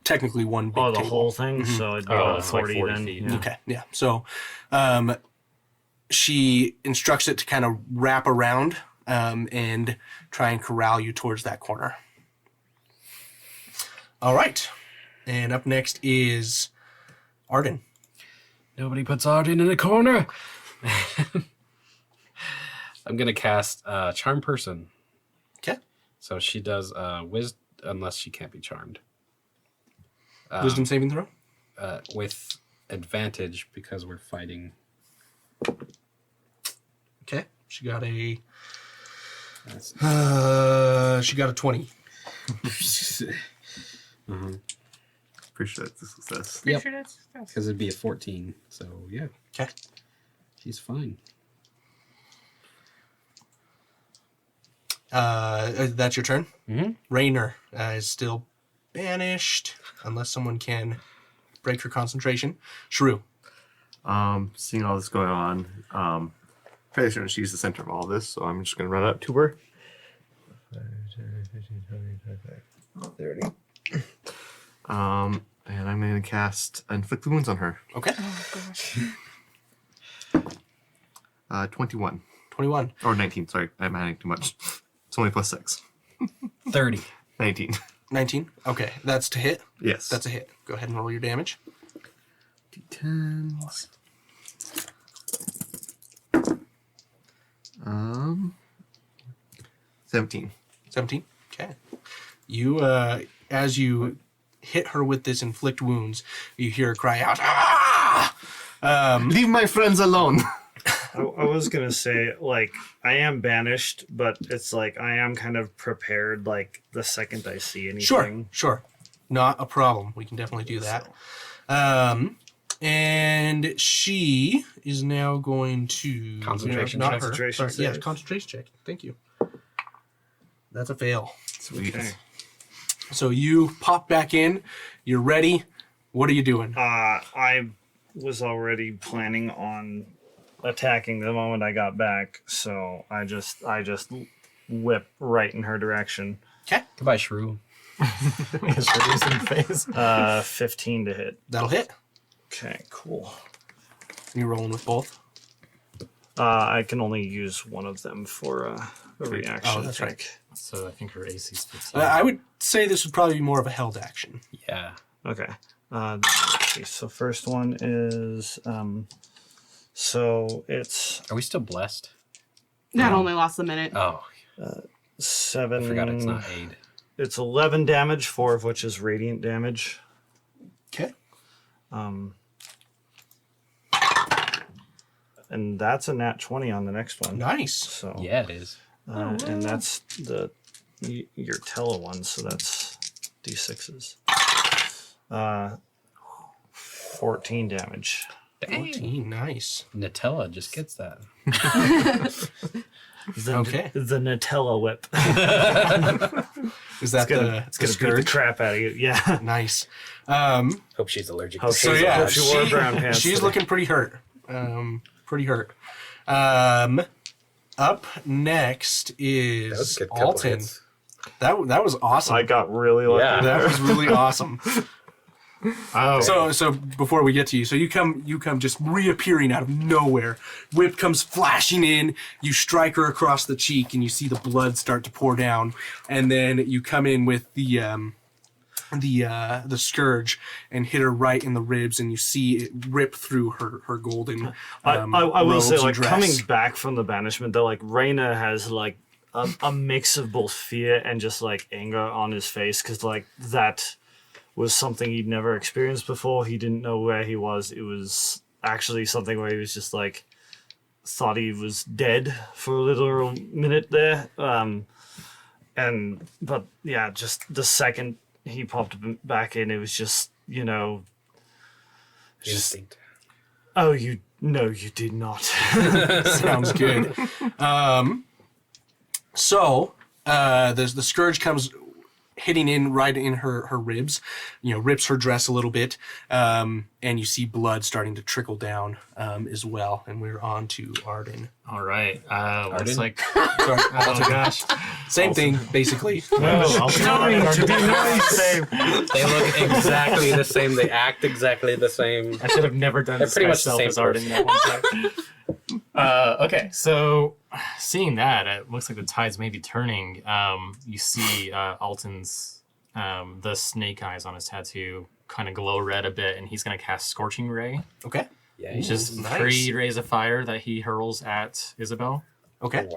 technically one big oh, the table. whole thing. So it'd be Oh, about it's like 40 40 then. feet. Yeah. Okay, yeah. So she instructs it to kind of wrap around and try and corral you towards that corner. All right. And up next is Arden. Nobody puts Arden in a corner. I'm gonna cast Charm Person. Okay. So she does wisdom unless she can't be charmed. Wisdom saving throw. With advantage because we're fighting. Okay. She got a That's, 20. Pretty sure that's a success. Pretty Yep. sure that's because it'd be a 14. So yeah, Okay. she's fine. That's your turn. Mm-hmm. Raynor is still banished unless someone can break her concentration. Shrew. Seeing all this going on, fairly certain she's the center of all this, so I'm just gonna run up to her. 30. And I'm gonna cast Inflict Wounds on her. Okay. 21. 21. Or 19, sorry, I'm adding too much. It's only plus 6. 30. 19. 19. Okay. That's to hit. Yes. That's a hit. Go ahead and roll your damage. D10s. 17. 17. Okay. You, as you hit her with this inflict wounds, you hear her cry out, "Ah!" Leave my friends alone! I was gonna say, like, I am banished, but it's like I am kind of prepared. Like the second I see anything. Sure. Not a problem. We can definitely do that. And she is now going to Concentration not check. her. Concentration Sorry, yes, save. concentration check. Thank you. That's a fail. Sweet. Okay. So you pop back in. You're ready. What are you doing? I was already planning on attacking the moment I got back, so I just whip right in her direction. Okay, Goodbye, Shrew. His face in the face. 15 to hit. that'll hit. Okay, cool. You're rolling with both. I can only use one of them for a reaction. Oh, that's right. So I think her AC is 15. I would say this would probably be more of a held action. Yeah. Okay. Let's see. So first one is so it's Are we still blessed? That only lasts a minute. Oh, 7. I forgot it's not aid. It's 11 damage, 4 of which is radiant damage. Okay. And that's a nat 20 on the next one. Nice. So Yeah, it is. and that's your Tella one, so that's D6s. 14 damage. 14, nice. Nutella just gets that. Okay. The Nutella whip. Is that It's gonna beat the crap out of you. Yeah. Nice. Hope she's allergic. Hope to So she's- yeah, hope she wore brown pants she's today. looking pretty hurt. Pretty hurt. Up next That was is a good couple Alton. hits. That was awesome. I got really lucky. Yeah. That was really awesome. Oh, So before we get to you, so you come just reappearing out of nowhere. Whip comes flashing in. You strike her across the cheek, and you see the blood start to pour down. And then you come in with the scourge and hit her right in the ribs, and you see it rip through her golden. I will robes say, and like, dress. coming back from the banishment, though, like, Reyna has, like, a mix of both fear and just, like, anger on his face, because, like, that was something he'd never experienced before. He didn't know where he was. It was actually something where he was just, like, thought he was dead for a little minute there. But, yeah, just the second he popped back in, it was just, you know... Instinct. Oh, you did not. Sounds good. So the scourge comes hitting in right in her ribs, rips her dress a little bit, and you see blood starting to trickle down as well. And we're on to Arden. all right. Looks Arden? like. Sorry, Oh gosh. same thing basically. I'll try to be nice. They look exactly the same. They act exactly the same. I should have never done They're pretty much the myself same as Arden that one time. Okay, so seeing that, it looks like the tides may be turning. You see Alton's the snake eyes on his tattoo kind of glow red a bit, and he's going to cast Scorching Ray, Okay. Yeah. which is nice. 3 rays of fire that he hurls at Isabel. Okay.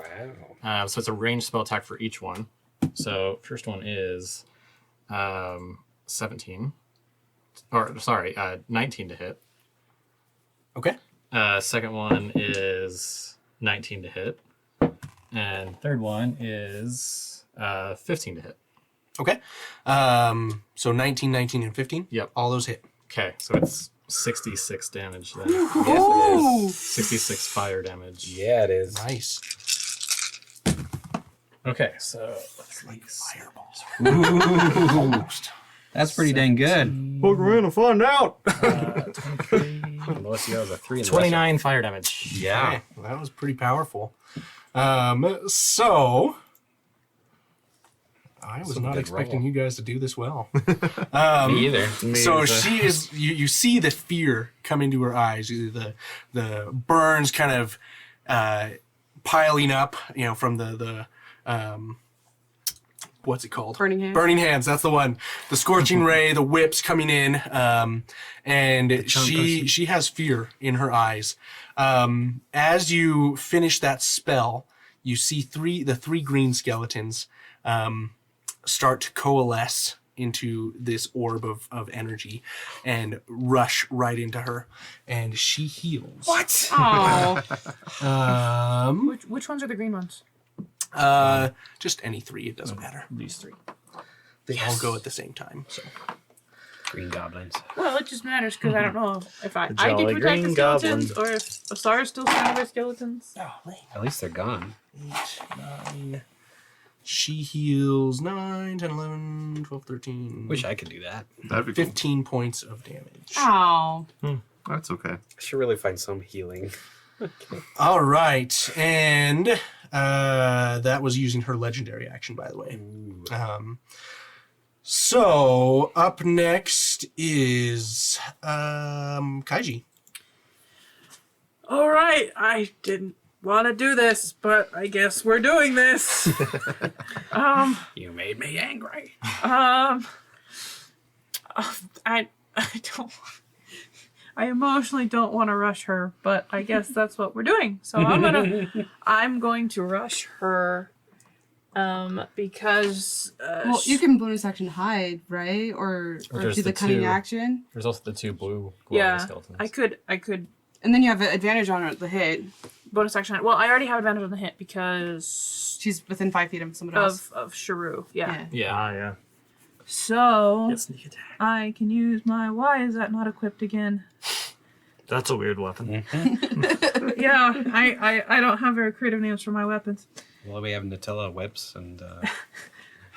Wow. So it's a ranged spell attack for each one. So first one is 17. Or, sorry, 19 to hit. Okay. Second one is 19 to hit. And third one is 15 to hit. Okay. So 19, 19, and 15. Yep. All those hit. Okay, so it's 66 damage then. Yes, it is. 66 fire damage. Yeah, it is. Nice. Okay, so Fireballs. Almost. That's pretty dang good. We're gonna find out. Unless you have a 3 in the 29 fire damage. Yeah. Okay, well, that was pretty powerful. So I was Some not good expecting roll. you guys to do this well. Me either. So she is. You see the fear come into her eyes. The burns kind of piling up. From the what's it called? Burning hands. Burning hands. That's the one. The scorching ray. The whips coming in. And she has fear in her eyes. As you finish that spell, you see the three green skeletons start to coalesce into this orb of energy and rush right into her, and she heals. What? Oh. Which ones are the green ones? Just any three, it doesn't matter. These 3. They all go at the same time. So Green goblins. Well, it just matters because I don't know if I get to jolly attack green the skeletons or if Asar is still surrounded by skeletons. At least they're gone. 8, 9. She heals 9, 10, 11, 12, 13. Wish I could do that. That'd be cool. 15 points of damage. Oh. That's okay. I should really find some healing. All right, and that was using her legendary action, by the way. So up next is Kaiji. All right, I didn't want to do this, but I guess we're doing this. You made me angry. I don't. I emotionally don't want to rush her, but I guess that's what we're doing. So I'm going to rush her, because. Well, you can bonus action hide, right? Or there's do the the cunning 2. action. There's also the 2 blue glowing Yeah, skeletons. I could And then you have an advantage on the hit. bonus action. Well, I already have advantage on the hit because She's within 5 feet of someone else. of Sharu. Yeah. Yeah. Yeah. So Sneak attack. I can use my. Why is that not equipped again? That's a weird weapon. Yeah, I don't have very creative names for my weapons. Well, we have Nutella whips and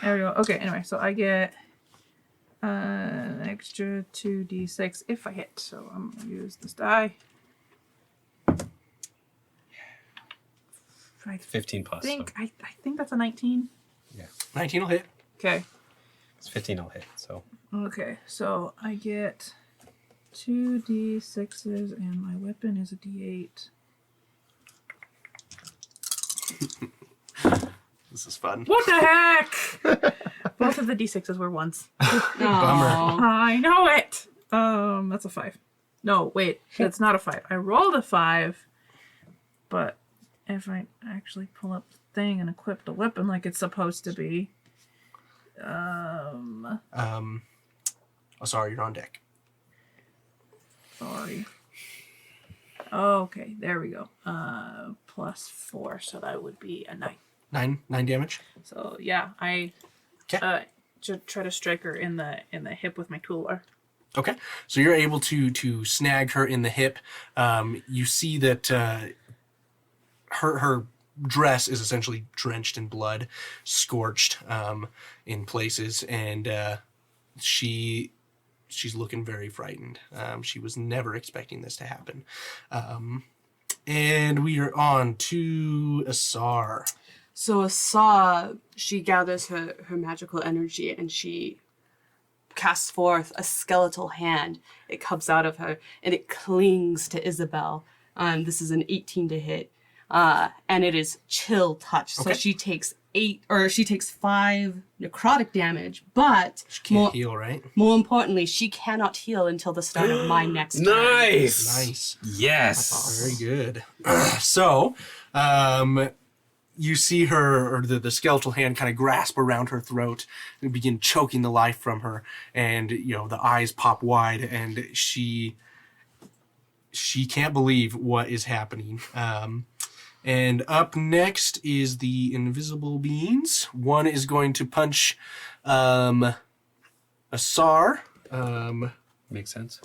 There we go. Okay, anyway, so I get an extra 2d6 if I hit. So I'm going to use this die. I 15 plus. think, So I think that's a 19. 19 will hit. Okay. it's 15 will hit. So Okay, so I get 2d6s and my weapon is a d8. This is fun. What the heck? Both of the d6s were ones. Aw. I know it. That's a 5. No, wait, that's not a 5. I rolled a 5, but if I actually pull up the thing and equip the weapon like it's supposed to be, Oh, sorry, you're on deck. sorry. Okay, there we go. Plus 4, so that would be a 9. 9 damage. So yeah, I 'Kay. should try to strike her in the hip with my toolbar. Okay, so you're able to snag her in the hip. You see that her dress is essentially drenched in blood, scorched in places, and she's looking very frightened. She was never expecting this to happen. And we are on to Asar. So Asa, she gathers her magical energy and she casts forth a skeletal hand. It comes out of her and it clings to Isabel. This is an 18 to hit. And it is chill touch. So Okay. she takes 5 necrotic damage, but She can't heal, right? more importantly, she cannot heal until the start of my next turn. nice. Nice. Yes. Very good. So, you see her, or the skeletal hand kind of grasp around her throat and begin choking the life from her. And, the eyes pop wide and she can't believe what is happening. And up next is the invisible beings. One is going to punch Asar. Makes sense.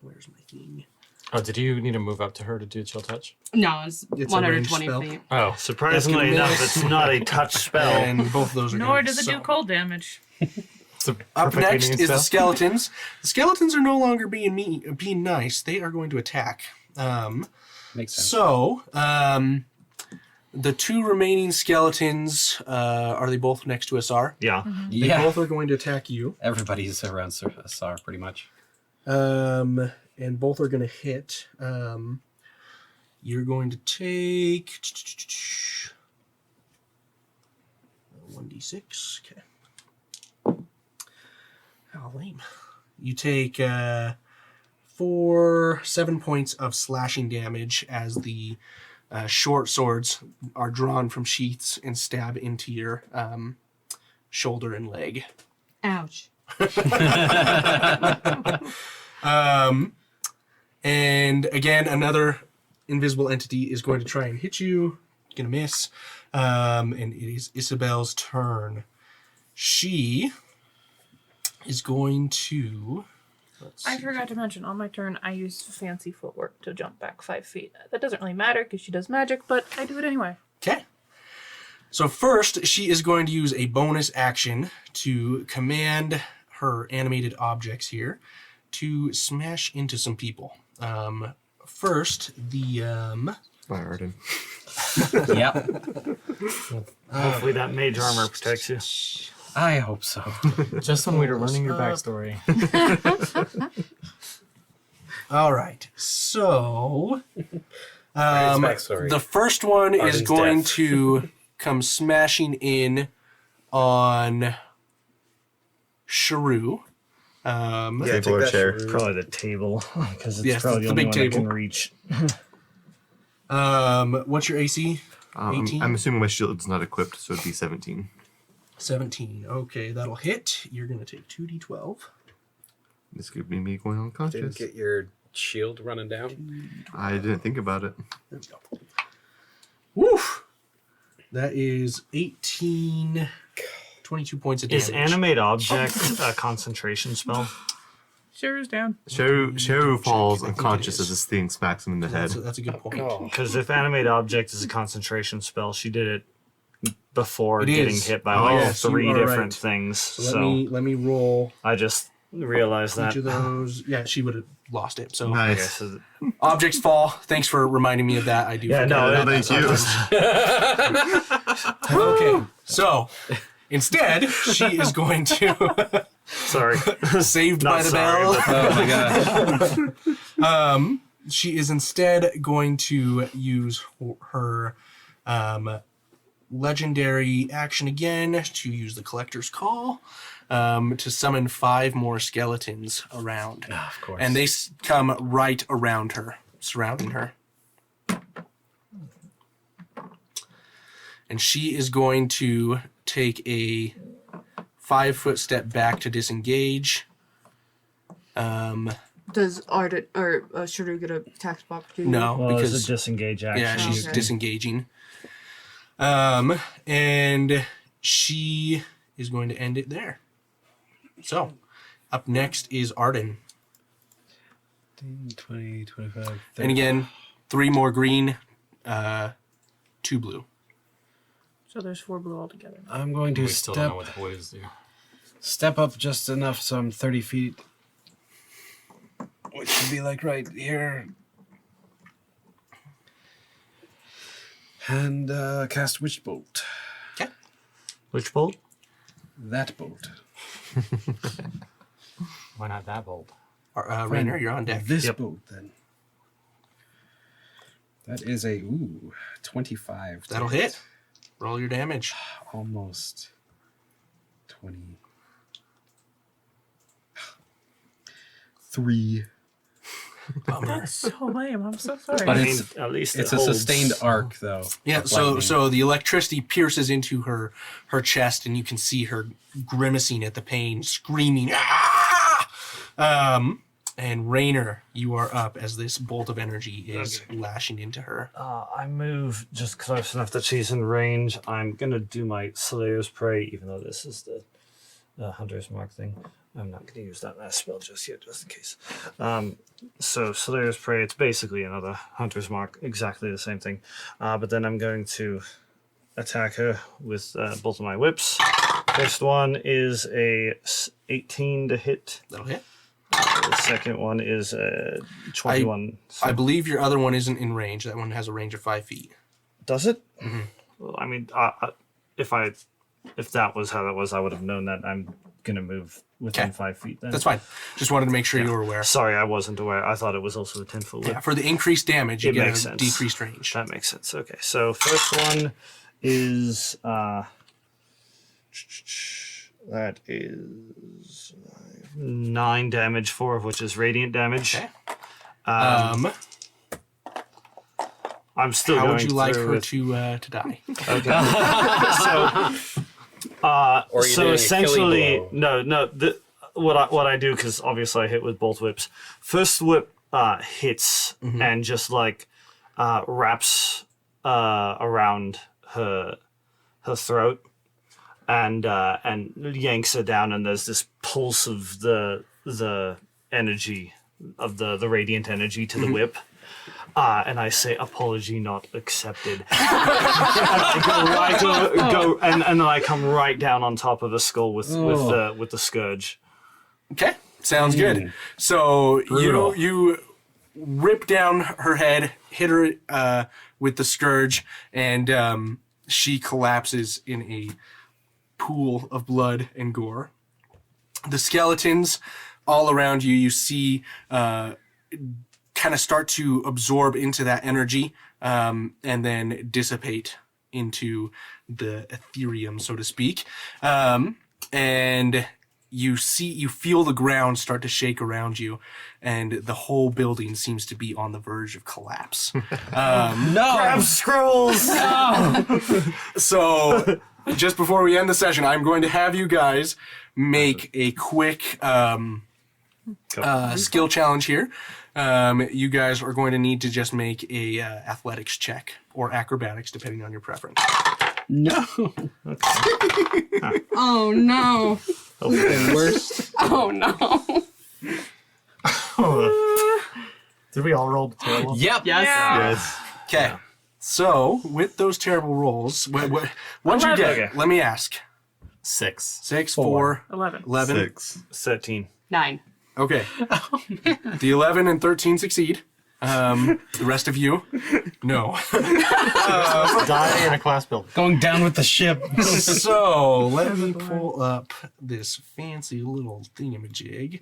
Where's my thing? Oh, did you need to move up to her to do chill touch? No, it's It's a ranged 120 spell. feet. Oh, Surprisingly That's gonna enough, miss. it's not a touch spell. And both of those are Nor gonna does it do suck. cold damage. it's a Up perfectly next mean is the spell. skeletons. The skeletons are no longer being nice. They are going to attack. Makes sense. So, the 2 remaining skeletons, are they both next to Asar? Yeah. They Yeah. both are going to attack you. Everybody's around Sar pretty much. And both are going to hit. You're going to take 1d6. Okay. How lame. You take 7 points of slashing damage as the short swords are drawn from sheaths and stab into your shoulder and leg. Ouch. And again, another invisible entity is going to try and hit you. Gonna miss. And it is Isabel's turn. She is going to. I forgot to mention, on my turn, I use fancy footwork to jump back 5 feet. That doesn't really matter because she does magic, but I do it anyway. Okay. So first, she is going to use a bonus action to command her animated objects here to smash into some people. First, the By Arden. Yep. Hopefully that mage armor protects you. I hope so. Just when we were learning your backstory. all right. So backstory. the first one is Arden's going death. to come smashing in on Sharu. Table or chair. Probably the table, because it's Yes, probably the the only big one that table. can reach. What's your AC? 18? I'm assuming my shield's not equipped, so it'd be 17. 17. Okay, that'll hit. You're going to take 2d12. This could be me going Didn't unconscious. get your shield running down. I didn't think about it. There we go. Woof! That is 18, 22 points of damage. Is animate object a concentration spell? Sharu's down. Sharu falls I think it unconscious is. as this thing smacks him in the head. That's a good point. Because if animate object is a concentration spell, she did it before It getting is. hit by Oh, like yes, you 3 are different right. things. So let me roll I just realized that. each of those. Yeah, she would have lost it. So Okay, Nice. so objects fall. Thanks for reminding me of that. I do. Yeah, forget no, about thank that you. Okay, so instead, she is going to sorry. saved Not by the sorry, bell. Oh my gosh. She is instead going to use her legendary action again to use the Collector's Call to summon 5 more skeletons around. Of course. And they come right around her, surrounding her. And she is going to take a 5-foot step back to disengage. Does Arden or Sharu get a tax opportunity? No, Well, because it's a disengage action. yeah, she's Okay. disengaging. And she is going to end it there. So, up next is Arden. 20, 25, 30. And again, 3 more green, 2 blue. So there's 4 blue altogether. I'm going to We still don't know step what the blues do. step up just enough so I'm 30 feet. Which would be like right here. And cast Witch Bolt. Which bolt? That bolt. Why not that bold? Rainer, you're on deck. This Yep. bolt then. That is a 25. That'll hit. Roll your damage. Almost 20. 3. That's so lame. I'm so sorry. But I it's- mean, at least It's it a holds. sustained arc though. Yeah, of so lightning. the electricity pierces into her chest, and you can see her grimacing at the pain, screaming. Ah! And Rainer, you are up as this bolt of energy is lashing into her. I move just close enough that she's in range. I'm gonna do my Slayer's Prey, even though this is the Hunter's Mark thing. I'm not gonna use that last spell just yet, just in case. So Slayer's Prey, it's basically another Hunter's Mark, exactly the same thing. But then I'm going to attack her with both of my whips. First one is a 18 to hit. That'll hit. The second one is 21. I believe your other one isn't in range. That one has a range of 5 feet. Does it? Well, I mean, if that was how that was, I would have known that. I'm gonna move within Okay. 5 feet. Then That's fine. Just wanted to make sure you were aware. Sorry, I wasn't aware. I thought it was also a 10-foot whip. Yeah, for the increased damage, you It get makes a sense. decreased range. That makes sense. Okay, so first one is that is 9 damage, 4 of which is radiant damage. Okay. I'm still How going would you like through her with- to die? Or you so did an essentially, Achilles blow. what I do, because obviously I hit with both whips. First whip hits and just like wraps around her throat and yanks her down, and there's this pulse of the energy of the radiant energy to the whip. And I say, apology not accepted. And and then I come right down on top of the skull with the scourge. Okay, sounds good. So Brutal. you rip down her head, hit her with the scourge, and she collapses in a pool of blood and gore. The skeletons all around you, you see kind of start to absorb into that energy and then dissipate into the ethereum, so to speak. And you feel the ground start to shake around you, and the whole building seems to be on the verge of collapse. Grab scrolls! So just before we end the session, I'm going to have you guys make a quick skill challenge here. You guys are going to need to just make a athletics check or acrobatics, depending on your preference. No. Oh no. The worst. Oh no. Did we all roll terrible? Yep. Yes. Yes. Okay. So with those terrible rolls, what'd you get? Okay. Let me ask. 6. 6, 4, 11. 11. 6. 13. 9. Okay. The 11 and 13 succeed. The rest of you, no. Die in a class building. Going down with the ship. So let me pull up this fancy little thingamajig.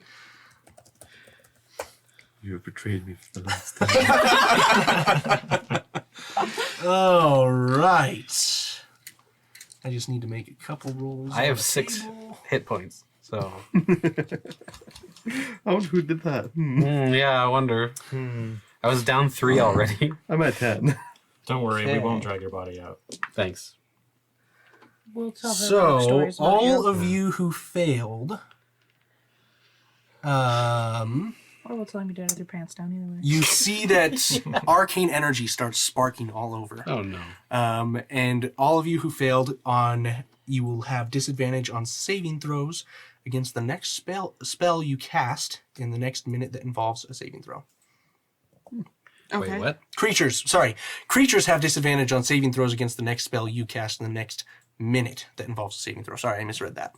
You have betrayed me for the last time. All right. I just need to make a couple rolls. I on have the 6 table. hit points. So I wonder who did that. yeah, I wonder. I was down 3 already. I'm at 10. Don't worry, we Okay. won't drag your body out. Thanks. We'll tell her So stories about all you. of you who failed, Or we'll tell him you did it with your pants down either way. you see that arcane energy starts sparking all over. Oh no. And all of you who failed you will have disadvantage on saving throws against the next spell you cast in the next minute that involves a saving throw. Okay. Wait, what? Creatures have disadvantage on saving throws against the next spell you cast in the next minute that involves a saving throw. Sorry, I misread that.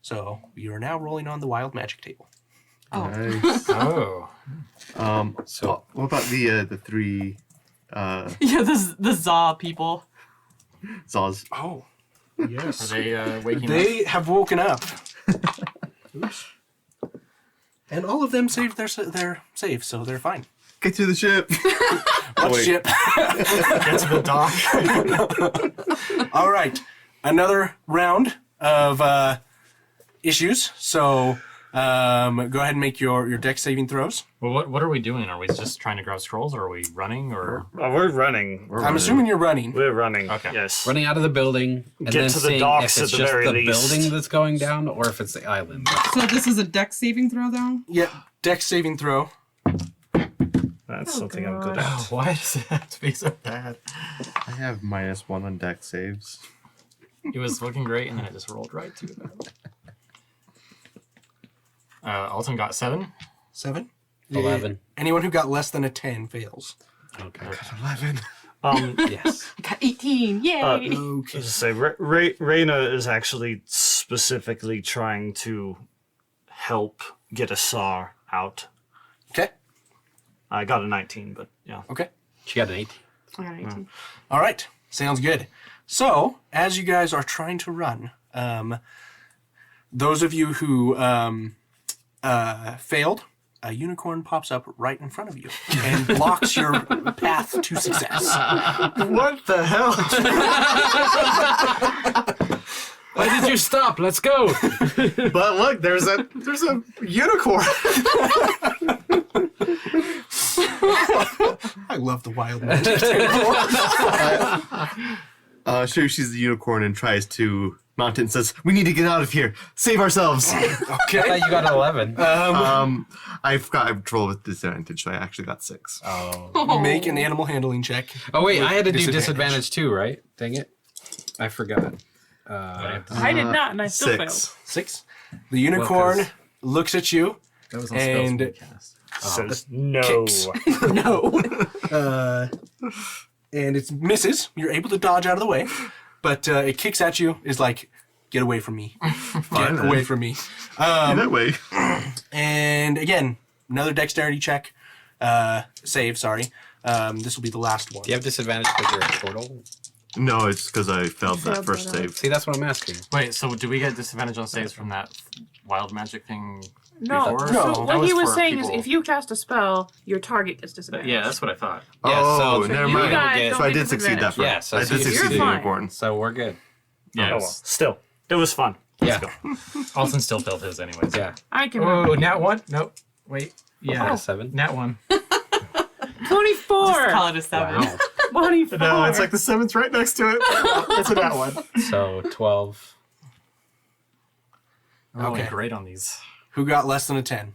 So you are now rolling on the wild magic table. Oh. Nice. Oh. So What about the 3 Yeah, the Za people. Zaws? Oh, Are yes. they waking up? They have woken up. Oops. And all of them saved their save, so they're fine. Get to the ship. What wait. ship? Get to the dock. All right, another round of issues. So go ahead and make your dex saving throws. Well, what are we doing? Are we just trying to grab scrolls, or are we running, or We're running. I'm assuming you're running. We're running. Okay. Yes. Running out of the building and Get then to the seeing docks if it's at the just very the least. building that's going down or if it's the island. So this is a dex saving throw, though? Yeah, dex saving throw. That's something I'm good at. Oh, why does it have to be so bad? I have -1 on deck saves. It was looking great, and then it just rolled right to it. Alton got 7. 7. 11. Anyone who got less than a 10 fails. Okay. 11. Yes. I got 18. Yay! Okay. Just say, Reyna is actually specifically trying to help get a SAR out. Okay. I got a 19, but yeah. Okay. She got an 18. I got 18. All right. Sounds good. So, as you guys are trying to run, those of you who failed, a unicorn pops up right in front of you and blocks your path to success. What the hell? Why did you stop? Let's go. But look, there's a unicorn. I love the wild magic. She's the unicorn and tries to mount it and says, "We need to get out of here. Save ourselves." I thought you got 11. I forgot I rolled with disadvantage, so I actually got 6. Make an animal handling check. Oh wait, with I had to do disadvantage too, right? Dang it. I forgot. I did not, and I still failed. 6. The unicorn Well, 'cause- looks at you. That was on And- spells we cast. Says no. Kicks. No. And it misses. You're able to dodge out of the way, but it kicks at you. Is like, get away from me. Get away from me. that way. And again, another dexterity check. Save, sorry. This will be the last one. Do you have disadvantage because you're a total? No, it's because I failed that failed first that. save. See, that's what I'm asking. Wait, so do we get disadvantage on saves from that wild magic thing? No, Before? No. So That what he was for saying is people- if you cast a spell, your target gets disadvantage. Yeah, that's what I thought. Yeah, Oh, so never you mind. guys get- don't So I get did succeed that disadvantage. first. Yeah, so I did you're succeed the fine. unicorn. So we're good. Yeah, Oh, well. Still, it was fun. Yeah. Alton still failed his anyways. Yeah. I can Oh, remember. nat 1? Nope. Wait. I got Yeah. a 7. Nat 1. 24! Just call it a 7. Wow. 24! No, it's like the 7's right next to it. It's a nat 1. So 12. Rolling Okay. great on these. Who got less than a 10?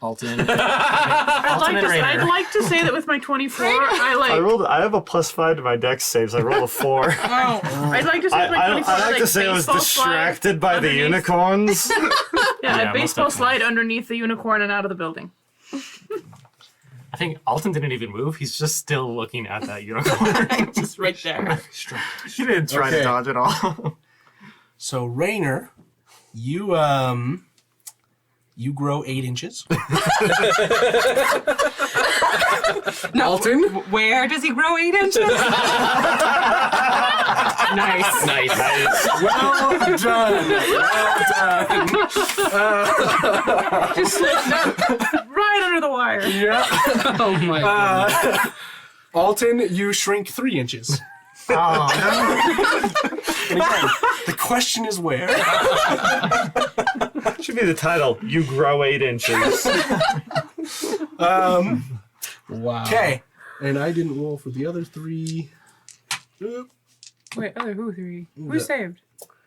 Alton. I'd like to say that with my 24, I have a +5 to my dex saves. I rolled a 4. I'd like to say with my 24, I like to say I was baseball slide distracted by the underneath- unicorns. Yeah, Yeah, I most baseball definitely. slide underneath the unicorn and out of the building. I think Alton didn't even move. He's just still looking at that unicorn. Just right there. He didn't try Okay. to dodge at all. So Rainer, you grow 8 inches. Alton, Where does he grow 8 inches? Nice. Nice. well done. Just slipped that right under the wire. Yeah. Oh my god. Alton, you shrink 3 inches. Oh, And again, the question is where. Should be the title. You grow 8 inches. Wow. Okay. And I didn't roll for the other 3. Wait, other who 3? Who The- saved?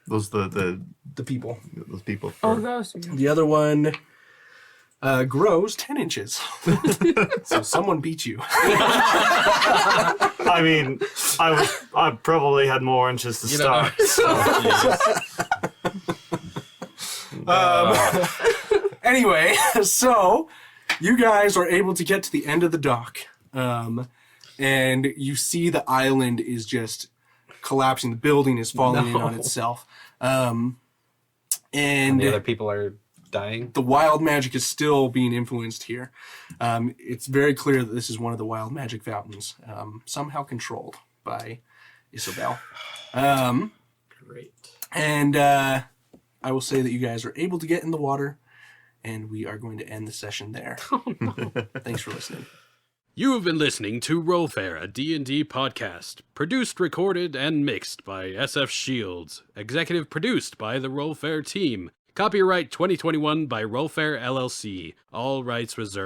Those The people. those people. Oh, those 3. The other one grows 10 inches. So someone beat you. I mean, I probably had more inches to start. Anyway, so you guys are able to get to the end of the dock. And you see the island is just collapsing. The building is falling in on itself. And And the other people are dying. the wild magic is still being influenced here. It's very clear that this is one of the wild magic fountains, somehow controlled by Isobel. great. And I will say that you guys are able to get in the water, and we are going to end the session there. Thanks for listening. You have been listening to Rollfair, a D&D podcast. Produced, recorded, and mixed by SF Shields. Executive produced by the Rollfair team. Copyright 2021 by Rollfair LLC. All rights reserved.